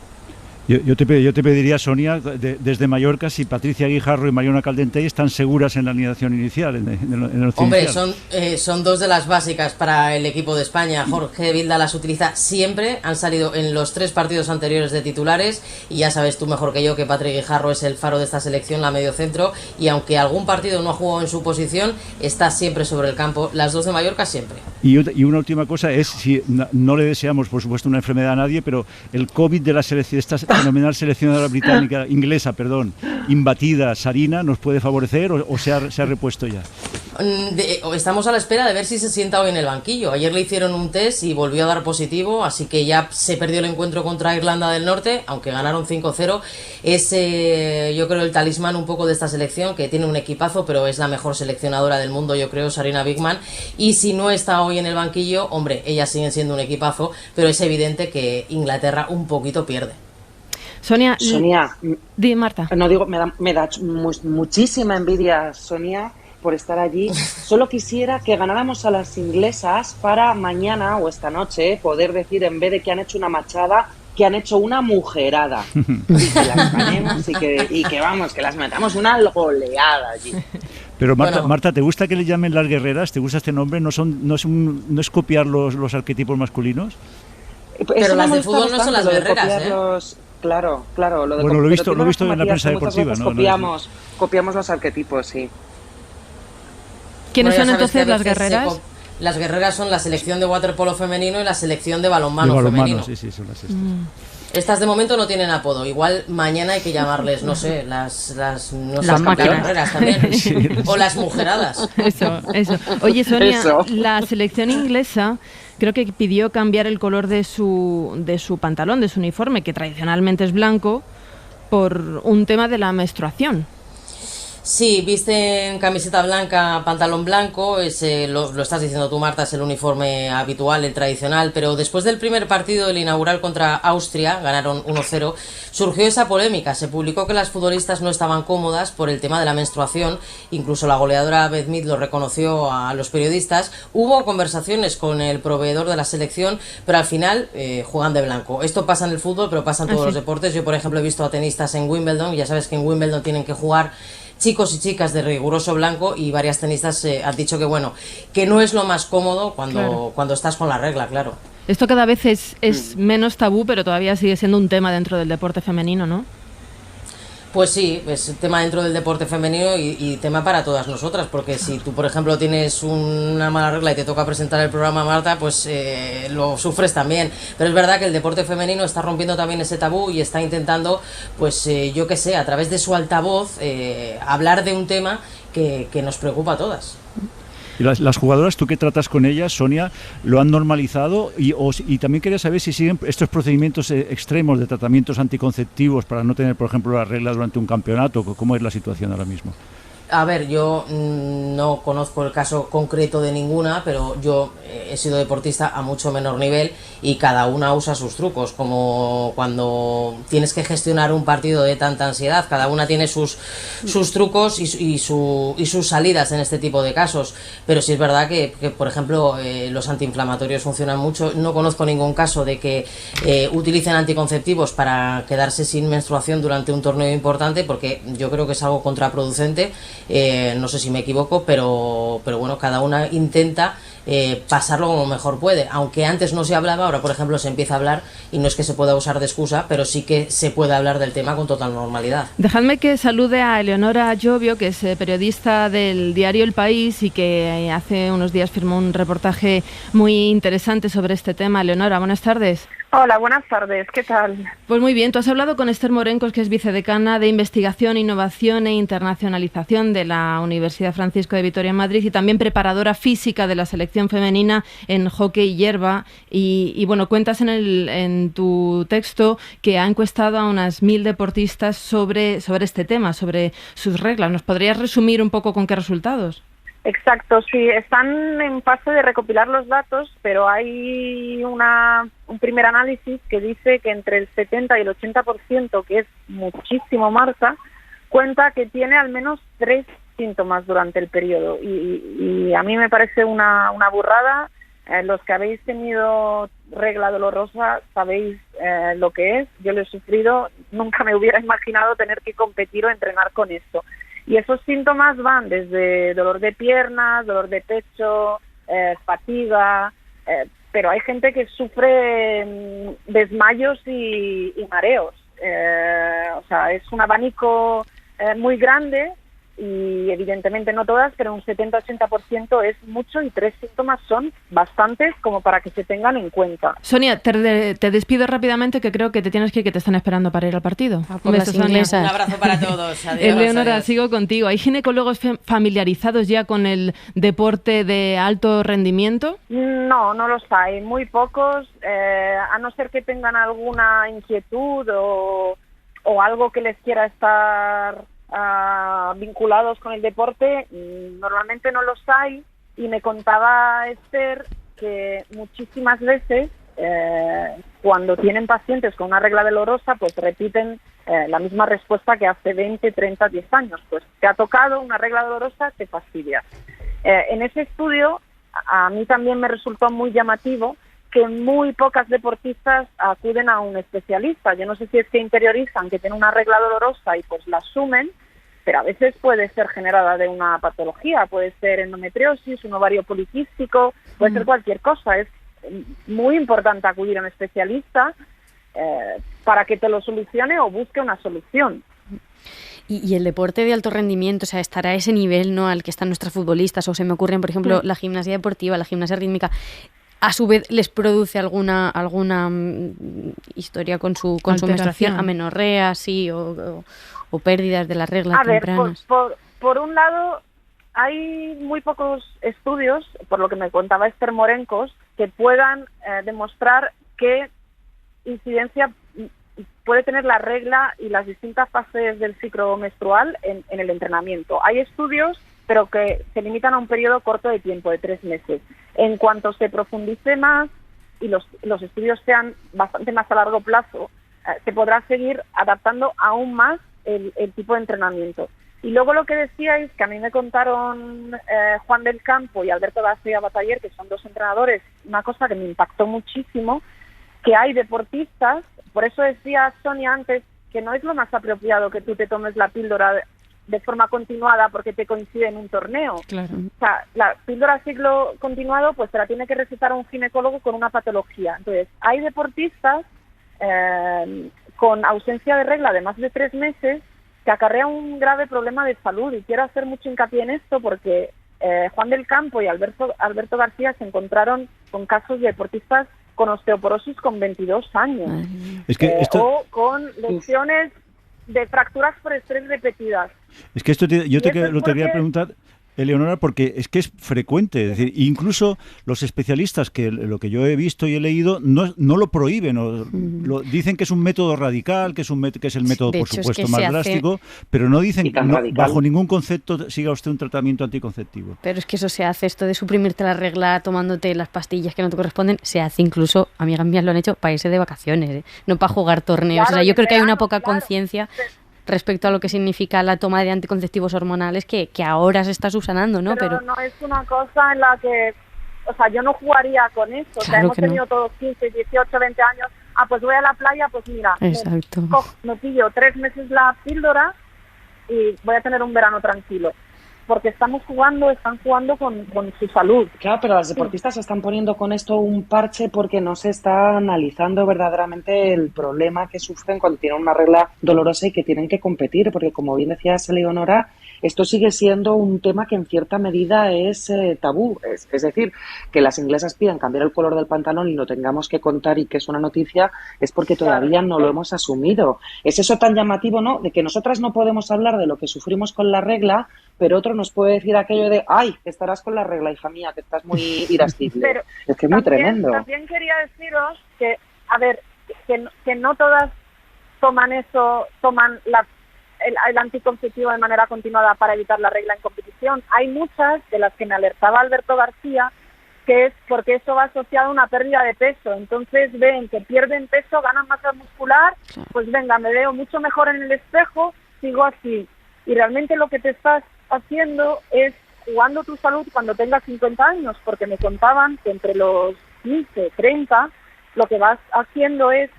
Yo te pediría, Sonia, desde Mallorca, si Patricia Guijarro y Mariona Caldentey están seguras en la alineación inicial, en el once Hombre, inicial. son dos de las básicas para el equipo de España. Jorge Vilda las utiliza siempre, han salido en los 3 partidos anteriores de titulares y ya sabes tú mejor que yo que Patrick Guijarro es el faro de esta selección, la mediocentro, y aunque algún partido no ha jugado en su posición, está siempre sobre el campo. Las dos de Mallorca siempre. Y una última cosa es, si no le deseamos, por supuesto, una enfermedad a nadie, pero el COVID de la selección, esta fenomenal seleccionadora inglesa, imbatida, Sarina, ¿nos puede favorecer o se ha repuesto ya? Estamos a la espera de ver si se sienta hoy en el banquillo. Ayer le hicieron un test y volvió a dar positivo, así que ya se perdió el encuentro contra Irlanda del Norte, aunque ganaron 5-0. Es, yo creo, el talismán un poco de esta selección, que tiene un equipazo, pero es la mejor seleccionadora del mundo, yo creo, Sarina Wiegman. Y si no está hoy en el banquillo, hombre, ellas siguen siendo un equipazo, pero es evidente que Inglaterra un poquito pierde. Sonia, di, Marta. No digo, me da muchísima envidia, Sonia, por estar allí. Solo quisiera que ganáramos a las inglesas para mañana o esta noche poder decir, en vez de que han hecho una machada, que han hecho una mujerada. Y que las ganemos y que vamos, que las metamos una goleada allí. Pero Marta, ¿te gusta que le llamen las guerreras? ¿Te gusta este nombre? ¿No es copiar los arquetipos masculinos? Pero las de fútbol no son las guerreras, Claro. Lo he visto en la prensa deportiva, ¿no? Copiamos los arquetipos, sí. ¿Quiénes son entonces las guerreras? Las guerreras son la selección de waterpolo femenino y la selección de balonmano femenino. Sí, son las estas. Estas de momento no tienen apodo. Igual mañana hay que llamarles, no sé, las guerreras también. Sí, o las mujeradas. Eso. Oye, Sonia, la selección inglesa creo que pidió cambiar el color de su pantalón, de su uniforme, que tradicionalmente es blanco, por un tema de la menstruación. Sí, visten camiseta blanca, pantalón blanco, lo estás diciendo tú, Marta, es el uniforme habitual, el tradicional, pero después del primer partido, el inaugural contra Austria, ganaron 1-0, surgió esa polémica. Se publicó que las futbolistas no estaban cómodas por el tema de la menstruación, incluso la goleadora Beth Mead lo reconoció a los periodistas. Hubo conversaciones con el proveedor de la selección, pero al final juegan de blanco. Esto pasa en el fútbol, pero pasa en todos los deportes. Yo, por ejemplo, he visto a tenistas en Wimbledon, ya sabes que en Wimbledon tienen que jugar chicos y chicas de riguroso blanco, y varias tenistas han dicho que no es lo más cómodo cuando estás con la regla, claro. Esto cada vez es menos tabú, pero todavía sigue siendo un tema dentro del deporte femenino, ¿no? Pues sí, es tema dentro del deporte femenino y tema para todas nosotras, porque si tú, por ejemplo, tienes una mala regla y te toca presentar el programa, Marta, pues lo sufres también. Pero es verdad que el deporte femenino está rompiendo también ese tabú y está intentando, pues yo qué sé, a través de su altavoz, hablar de un tema que nos preocupa a todas. Y las jugadoras, tú que tratas con ellas, Sonia, ¿lo han normalizado? Y también quería saber si siguen estos procedimientos extremos de tratamientos anticonceptivos para no tener, por ejemplo, la regla durante un campeonato. ¿Cómo es la situación ahora mismo? A ver, yo no conozco el caso concreto de ninguna, pero yo he sido deportista a mucho menor nivel y cada una usa sus trucos, como cuando tienes que gestionar un partido de tanta ansiedad, cada una tiene sus trucos y sus salidas en este tipo de casos. Pero sí es verdad que por ejemplo, los antiinflamatorios funcionan mucho. No conozco ningún caso de que utilicen anticonceptivos para quedarse sin menstruación durante un torneo importante, porque yo creo que es algo contraproducente. No sé si me equivoco, pero bueno, cada una intenta pasarlo como mejor puede, aunque antes no se hablaba, ahora por ejemplo se empieza a hablar, y no es que se pueda usar de excusa, pero sí que se puede hablar del tema con total normalidad. Dejadme que salude a Eleonora Llobio, que es periodista del diario El País y que hace unos días firmó un reportaje muy interesante sobre este tema. Eleonora, buenas tardes. Hola, buenas tardes, ¿qué tal? Pues muy bien, tú has hablado con Esther Morencos, que es vicedecana de Investigación, Innovación e Internacionalización de la Universidad Francisco de Vitoria en Madrid y también preparadora física de la selección femenina en hockey hierba. Y bueno, cuentas en tu texto que ha encuestado a unas 1000 deportistas sobre este tema, sobre sus reglas. ¿Nos podrías resumir un poco con qué resultados? Exacto, sí, están en fase de recopilar los datos, pero hay un primer análisis que dice que entre el 70 y el 80%, que es muchísimo, Marta, cuenta que tiene al menos 3 síntomas durante el periodo, y a mí me parece una burrada. Los que habéis tenido regla dolorosa sabéis lo que es. Yo lo he sufrido, nunca me hubiera imaginado tener que competir o entrenar con esto. Y esos síntomas van desde dolor de piernas, dolor de pecho, fatiga, pero hay gente que sufre desmayos y mareos. O sea, es un abanico muy grande y evidentemente no todas, pero un 70-80% es mucho y 3 síntomas son bastantes como para que se tengan en cuenta. Sonia, te despido rápidamente, que creo que te tienes que ir, que te están esperando para ir al partido. Un beso, Sonia. Un abrazo para todos. Adiós. Eleonora, adiós. sigo contigo. ¿Hay ginecólogos familiarizados ya con el deporte de alto rendimiento? No, no los hay, muy pocos, a no ser que tengan alguna inquietud o algo que les quiera estar vinculados con el deporte, normalmente no los hay. Y me contaba Esther que muchísimas veces cuando tienen pacientes con una regla dolorosa, pues repiten la misma respuesta que hace 20, 30, 10 años. Pues te ha tocado una regla dolorosa, te fastidia. En ese estudio a mí también me resultó muy llamativo que muy pocas deportistas acuden a un especialista. Yo no sé si es que interiorizan que tienen una regla dolorosa y pues la asumen, pero a veces puede ser generada de una patología, puede ser endometriosis, un ovario poliquístico, puede ser cualquier cosa. Es muy importante acudir a un especialista para que te lo solucione o busque una solución. Y el deporte de alto rendimiento, o sea, estará a ese nivel, ¿no?, al que están nuestras futbolistas, o se me ocurren, por ejemplo, la gimnasia deportiva, la gimnasia rítmica. A su vez, ¿les produce alguna historia con su menstruación, amenorrea, sí, o pérdidas de la regla tempranas? A ver, por un lado, hay muy pocos estudios, por lo que me contaba Esther Morencos, que puedan demostrar qué incidencia puede tener la regla y las distintas fases del ciclo menstrual en el entrenamiento. Hay estudios, pero que se limitan a un periodo corto de tiempo, de 3 meses. En cuanto se profundice más y los estudios sean bastante más a largo plazo, se podrá seguir adaptando aún más el tipo de entrenamiento. Y luego lo que decíais, que a mí me contaron Juan del Campo y Alberto García Bataller, que son 2 entrenadores, una cosa que me impactó muchísimo, que hay deportistas, por eso decía Sonia antes, que no es lo más apropiado que tú te tomes la píldora de forma continuada porque te coincide en un torneo. Claro. O sea, la píldora ciclo continuado pues te la tiene que recetar un ginecólogo con una patología. Entonces, hay deportistas con ausencia de regla de más de 3 meses que acarrea un grave problema de salud, y quiero hacer mucho hincapié en esto porque Juan del Campo y Alberto García se encontraron con casos de deportistas con osteoporosis con 22 años. Es que o con lesiones de fracturas por estrés repetidas. Es que esto yo te quería preguntar, Eleonora, porque es que es frecuente, es decir, incluso los especialistas, que lo que yo he visto y he leído, no lo prohíben, dicen que es un método radical, que es el método, por supuesto, más drástico, pero no dicen, bajo ningún concepto siga usted un tratamiento anticonceptivo. Pero es que eso se hace, esto de suprimirte la regla tomándote las pastillas que no te corresponden, se hace incluso, amigas mías lo han hecho, para irse de vacaciones, no para jugar torneos. Claro, o sea, yo creo que hay una poca conciencia respecto a lo que significa la toma de anticonceptivos hormonales que ahora se está subsanando, ¿no? Pero no es una cosa en la que, o sea, yo no jugaría con esto. O sea, claro hemos tenido todos 15, 18, 20 años. Pues voy a la playa, pues mira, me pillo 3 meses la píldora y voy a tener un verano tranquilo. Porque están jugando con su salud. Claro, pero las deportistas se están poniendo con esto un parche porque no se está analizando verdaderamente el problema que sufren cuando tienen una regla dolorosa y que tienen que competir, porque como bien decía Eleonora, esto sigue siendo un tema que en cierta medida es tabú. Es decir, que las inglesas pidan cambiar el color del pantalón y lo tengamos que contar y que es una noticia, es porque todavía no lo hemos asumido. Es eso tan llamativo, ¿no?, de que nosotras no podemos hablar de lo que sufrimos con la regla, pero otro nos puede decir aquello de ¡ay, estarás con la regla, hija mía, que estás muy irascible! Pero es que es muy tremendo. También quería deciros que, a ver, que no todas toman el anticonceptivo de manera continuada para evitar la regla en competición. Hay muchas, de las que me alertaba Alberto García, que es porque eso va asociado a una pérdida de peso. Entonces ven que pierden peso, ganan masa muscular, pues venga, me veo mucho mejor en el espejo, sigo así. Y realmente lo que te estás haciendo es jugando tu salud cuando tengas 50 años, porque me contaban que entre los 15, 30 lo que vas haciendo es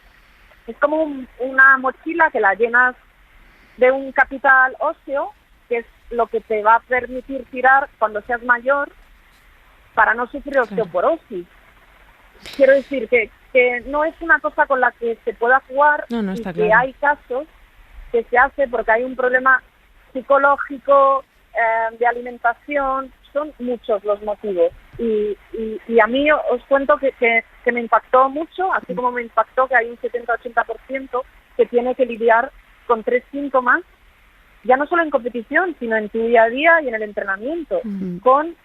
como una mochila que la llenas de un capital óseo, que es lo que te va a permitir tirar cuando seas mayor para no sufrir osteoporosis. Quiero decir que no es una cosa con la que se pueda jugar, no, y que claro. hay casos que se hace porque hay un problema psicológico, de alimentación, son muchos los motivos. Y a mí os cuento que me impactó mucho, así como me impactó que hay un 70-80% que tiene que lidiar con 3 síntomas, ya no solo en competición, sino en tu día a día y en el entrenamiento, con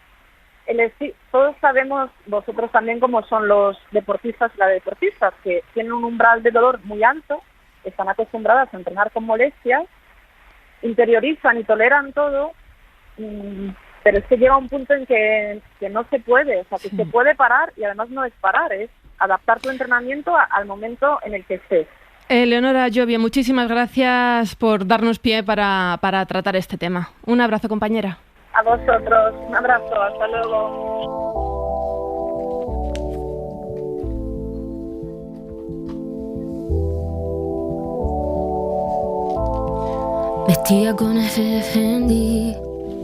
todos sabemos, vosotros también, cómo son los deportistas y las deportistas, que tienen un umbral de dolor muy alto, están acostumbradas a entrenar con molestias, interiorizan y toleran todo, pero es que llega un punto en que no se puede, o sea, que se puede parar, y además no es parar, es adaptar tu entrenamiento al momento en el que estés. Leonora Llobia, muchísimas gracias por darnos pie para tratar este tema. Un abrazo, compañera. A vosotros, un abrazo, hasta luego. Vestida con ese Fendi,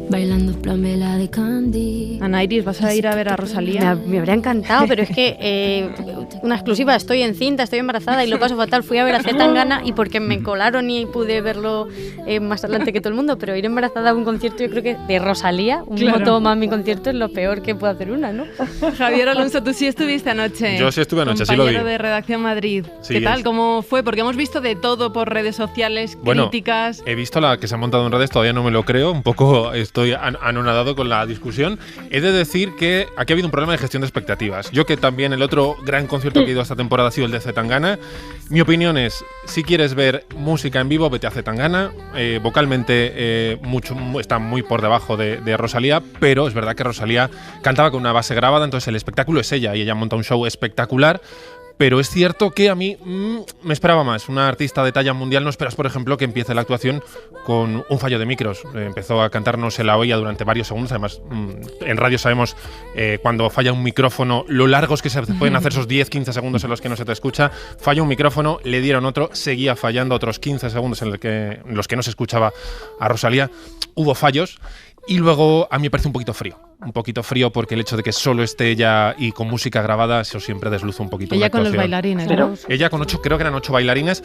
bailando plan vela de Candy. Ana Iris, ¿vas a ir a ver a Rosalía? Me habría encantado, pero es que una exclusiva, estoy encinta, estoy embarazada y lo paso fatal. Fui a ver a Zetangana y porque me colaron y pude verlo más adelante que todo el mundo, pero ir embarazada a un concierto, yo creo que de Rosalía, un Motomami concierto, es lo peor que puede hacer una, ¿no? Javier Alonso, tú sí estuviste anoche. Yo sí estuve anoche, sí lo vi. Compañero de Redacción Madrid. Sí, ¿Qué tal? ¿Cómo fue? Porque hemos visto de todo por redes sociales, críticas. He visto la que se ha montado en redes, todavía no me lo creo, un poco estoy anonadado con la discusión. He de decir que aquí ha habido un problema de gestión de expectativas. Yo, que también el otro gran concierto que he ido esta temporada ha sido el de Zetangana, mi opinión es, si quieres ver música en vivo, vete a Zetangana. Vocalmente está muy por debajo de Rosalía, pero es verdad que Rosalía cantaba con una base grabada, entonces el espectáculo es ella y ella monta un show espectacular. Pero es cierto que a mí me esperaba más. Una artista de talla mundial no esperas, por ejemplo, que empiece la actuación con un fallo de micros. Empezó a cantarnos en la olla durante varios segundos. Además, en radio sabemos cuando falla un micrófono, lo largos que se pueden hacer esos 10-15 segundos en los que no se te escucha. Falla un micrófono, le dieron otro, seguía fallando otros 15 segundos en los que no se escuchaba a Rosalía. Hubo fallos. Y luego a mí me parece un poquito frío porque el hecho de que solo esté ella y con música grabada, eso siempre desluce un poquito. Ella con los bailarines, ¿no? Ella con 8, creo que eran 8 bailarines,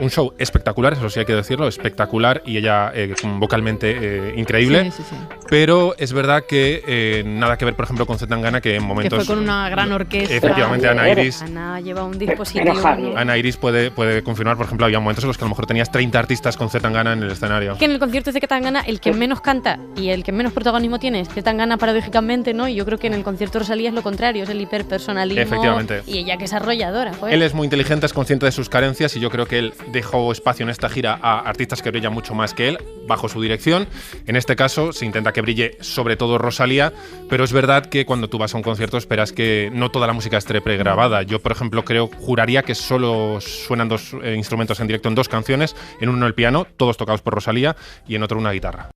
un show espectacular, eso sí hay que decirlo, espectacular, y ella vocalmente increíble, sí. Pero es verdad que nada que ver, por ejemplo, con Zetangana, que en momentos... Que fue con una gran orquesta. Efectivamente, Ana Iris... Ana lleva un dispositivo. Ana Iris puede confirmar, por ejemplo, había momentos en los que a lo mejor tenías 30 artistas con Zetangana en el escenario. Que en el concierto de Zetangana el que menos canta y el que menos protagonismo tiene es Zetangana, paradójicamente, ¿no? Y yo creo que en el concierto de Rosalía es lo contrario, es el hiperpersonalismo. Efectivamente. Y ella que es arrolladora. Pues. Él es muy inteligente, es consciente de sus carencias, y yo creo que él dejó espacio en esta gira a artistas que brillan mucho más que él, bajo su dirección. En este caso se intenta que brille sobre todo Rosalía, pero es verdad que cuando tú vas a un concierto esperas que no toda la música esté pregrabada. Yo, por ejemplo, juraría que solo suenan 2 instrumentos en directo en 2 canciones, en uno el piano, todos tocados por Rosalía, y en otro una guitarra.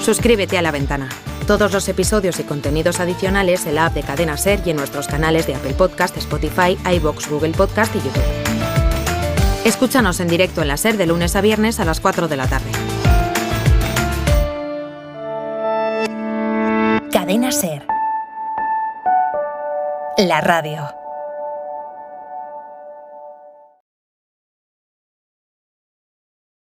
Suscríbete a La Ventana. Todos los episodios y contenidos adicionales en la app de Cadena SER y en nuestros canales de Apple Podcast, Spotify, iVoox, Google Podcast y YouTube. Escúchanos en directo en la SER de lunes a viernes a las 4 de la tarde. Cadena SER. La radio.